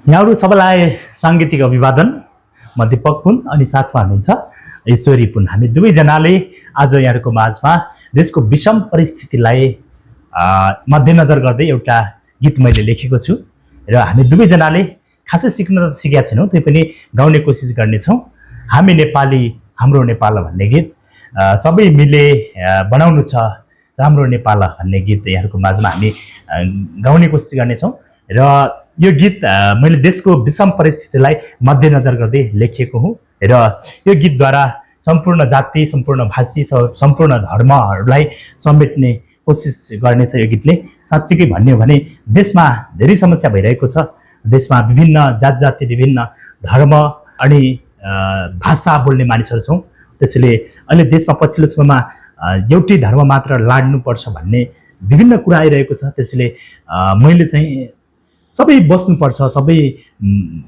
यहाँहरू सबैलाई साङ्गीतिक अभिवादन। म दीपक पुन अनि साथमा हुनुहुन्छ ईश्वरी पुन। हामी दुवैजनाले आज यहाँहरूको माझमा देशको विषम परिस्थितिलाई मध्यनजर गर्दै एउटा गीत मैले लेखेको छु र हामी दुवैजनाले खासै सिक्न त सिकेका छैनौँ, त्यही पनि गाउने कोसिस गर्नेछौँ। हामी नेपाली हाम्रो नेपाल भन्ने गीत सबै मिले बनाउनु छ राम्रो नेपाल भन्ने गीत यहाँहरूको माझमा हामी गाउने कोसिस गर्नेछौँ र यो गीत मैले देशको विषम परिस्थितिलाई मध्यनजर गर्दै लेखेको हुँ र यो गीतद्वारा सम्पूर्ण जाति, सम्पूर्ण भाषी, सम्पूर्ण धर्महरूलाई समेट्ने कोसिस गर्नेछ यो गीतले। साँच्चीकै भन्ने हो भने देशमा धेरै समस्या भइरहेको छ। देशमा विभिन्न जात जाति, विभिन्न धर्म अनि भाषा बोल्ने मानिसहरू छौँ। त्यसैले अहिले देशमा पछिल्लो समयमा एउटै धर्म मात्र लाड्नुपर्छ भन्ने विभिन्न कुरा आइरहेको छ। त्यसैले मैले चाहिँ सबै बस्नुपर्छ, सबै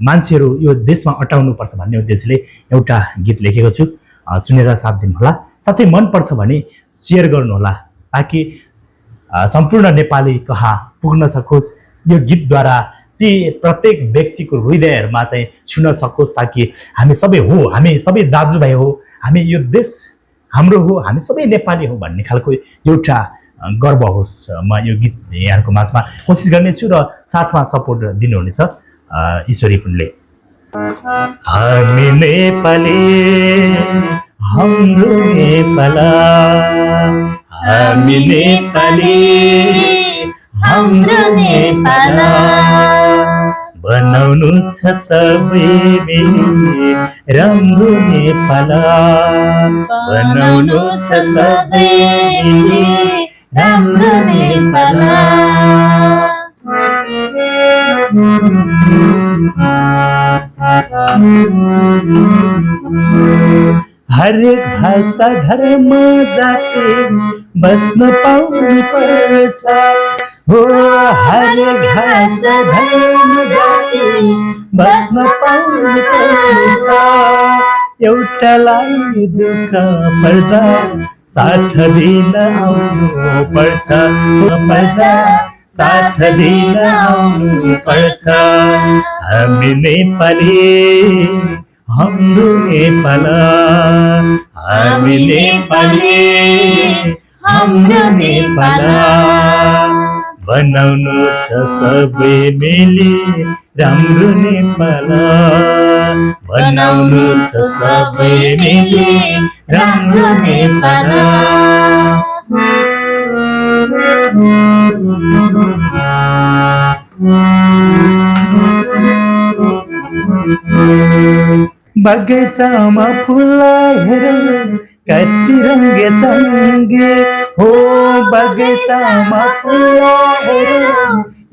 मान्छेहरू यो देशमा अटाउनुपर्छ भन्ने उद्देश्यले एउटा गीत लेखेको छु। सुनेर साथ दिनुहोला, साथै मनपर्छ भने सेयर गर्नुहोला ताकि सम्पूर्ण नेपाली कहाँ पुग्न सकोस्। यो गीतद्वारा ती प्रत्येक व्यक्तिको हृदयहरूमा चाहिँ छुन सकोस् ताकि हामी सबै हो, हामी सबै दाजुभाइ हो, हामी यो देश हाम्रो हो, हामी सबै नेपाली हो भन्ने खालको एउटा गर्व होस्। म यो गीत यहाँहरूको माझमा कोसिस गर्नेछु र साथमा सपोर्ट दिनुहुनेछ ईश्वरी पुनले। हामी नेपाली हाम्रो नेपाल, हामी नेपाली हाम्रो नेपाल, बनाउनु छ सबै मिली राम्रो नेपाल, बनाउनु छ सबै मिली राम्रो नेपाल। हरेक भाषा धर्म जाति बस्न पाउनु पर्छ हो, हरेक भाषा धर्म जाति बस्न पाउनु पर्छ। एउटालाई दुःख पर्दा साथ दिन आउनु पर्छ, पर्दा साथ दिन आउनु पर्छ। हामी नेपाली हाम्रो नेपाल, हामी नेपाली हाम्रो नेपाल, बनाउनु छ सबै मिली राम्रो नेपाल, बनाउनु छ सबै मिली राम्रो नेपाल। बगैँचामा फुल हेर कति रङ्गे चङ्गे हो, बगैँचामा फुल हेर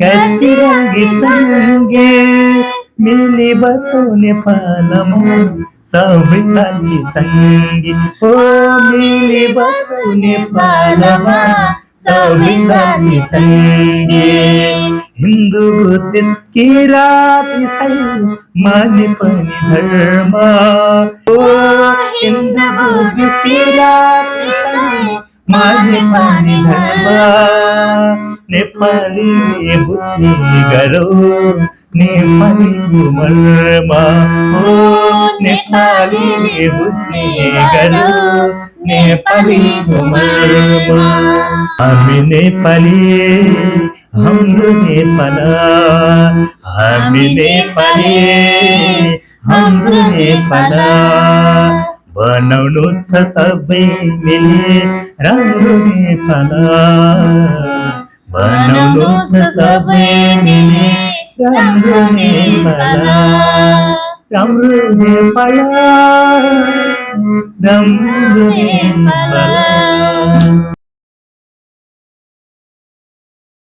कति रङ्गे चङ्गे, मिली बसौँ नेपालमा सबै साथी सङ्गी हो, मिली बसौँ नेपालमा सबै साथी सङ्गी। हिन्दू बुद्धिस्ट किरात इसाई माने पनि धर्म हो, हिन्दू बुद्धिस्ट किरात इसाई माने पनि धर्म। नेपालीले बुझ्ने गरौ नेपालीको मर्म हो, नेपालीले बुझ्ने गरौ नेपालीको मर्म। हामी नेपाली हाम्रो नेपाल, हामी नेपाली हाम्रो नेपाल, बनाउनु छ सबै मिली राम्रो नेपाल, बनाउनु छ सबै मिली राम्रो नेपाल, राम्रो नेपाल, राम्रो नेपाल।